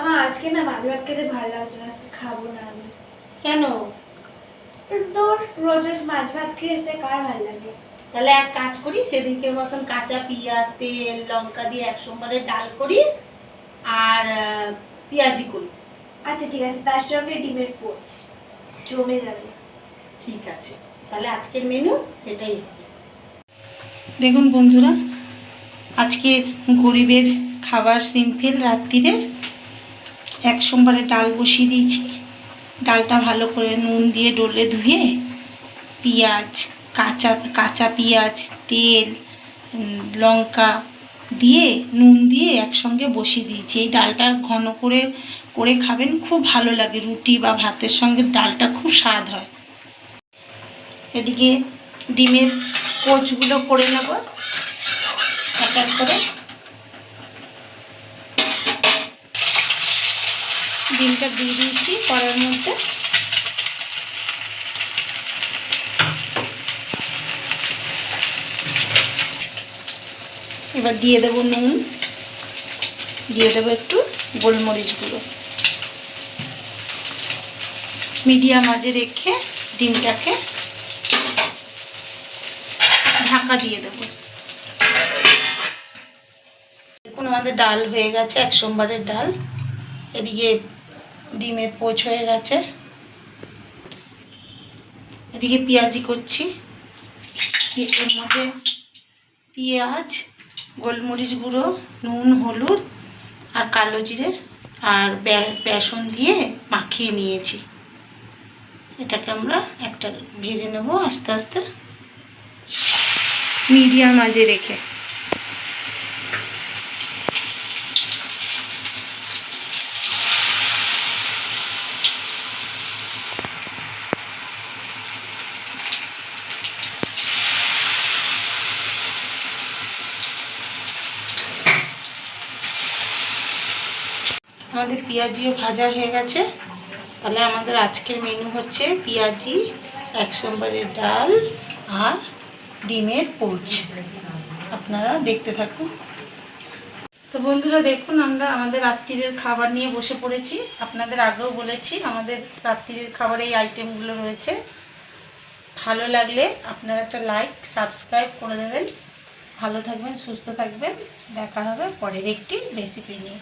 মা আজকে না ভাত ভাত খেতে ভালো লাগছে না, আজকে খাবো না আমি। কেন? তোর রোজ রোজ মাছ ভাত খেতে কার ভালো লাগে? তাহলে এক কাজ করি, সেদিনকে মতন কাঁচা পেঁয়াজ তেল লঙ্কা দিয়ে একসঙ্গে ডাল করি আর পেঁয়াজি করি। আচ্ছা ঠিক আছে, তার সঙ্গে ডিমের পোচ জমে যাবে। ঠিক আছে, তাহলে আজকের মেনু সেটাই হবে। দেখুন বন্ধুরা, আজকের গরিবের খাবার সিম্পল রাত্রিরের। এক সোমবারে ডাল বসিয়ে দিয়েছি। ডালটা ভালো করে নুন দিয়ে ডলে ধুয়ে পেঁয়াজ কাঁচা পেঁয়াজ তেল লঙ্কা দিয়ে নুন দিয়ে একসঙ্গে বসিয়ে দিয়েছি। এই ডালটা ঘন করে করে খাবেন, খুব ভালো লাগে। রুটি বা ভাতের সঙ্গে ডালটা খুব স্বাদ হয়। এদিকে ডিমের কোচগুলো করে নেব এক এক করে। ডিমটা দিয়ে দিয়েছি কড়ার মধ্যে। এবার দিয়ে দেবো নুন, দিয়ে দেবো একটু গোলমরিচ গুঁড়ো। মিডিয়াম আঁচে রেখে ডিমটাকে ঢাকা দিয়ে দেবো। দেখুন আমাদের ডাল হয়ে গেছে, এক সোমবারের ডাল। এদিকে ডিমের পোচ হয়ে গেছে, এদিকে পেঁয়াজি করছি। এর মধ্যে পেঁয়াজ গোলমরিচ গুঁড়ো নুন হলুদ আর কালো জিরে আর বেসন দিয়ে মাখিয়ে নিয়েছি। এটাকে আমরা একটা ভেজে নেব আস্তে আস্তে মিডিয়াম আঁচে রেখে। আমাদের পেঁয়াজিও ভাজা হয়ে গেছে। তাহলে আমাদের আজকের মেনু হচ্ছে পেঁয়াজি, এক সোমবারের ডাল আর ডিমের পোচ। আপনারা দেখতে থাকুন। তো বন্ধুরা দেখুন, আমরা আমাদের রাত্রিরের খাবার নিয়ে বসে পড়েছি। আপনাদের আগেও বলেছি আমাদের রাত্রিরের খাবারে এই আইটেমগুলো রয়েছে। ভালো লাগলে আপনারা একটা লাইক সাবস্ক্রাইব করে দেবেন। ভালো থাকবেন, সুস্থ থাকবেন। দেখা হবে পরের একটি রেসিপি নিয়ে।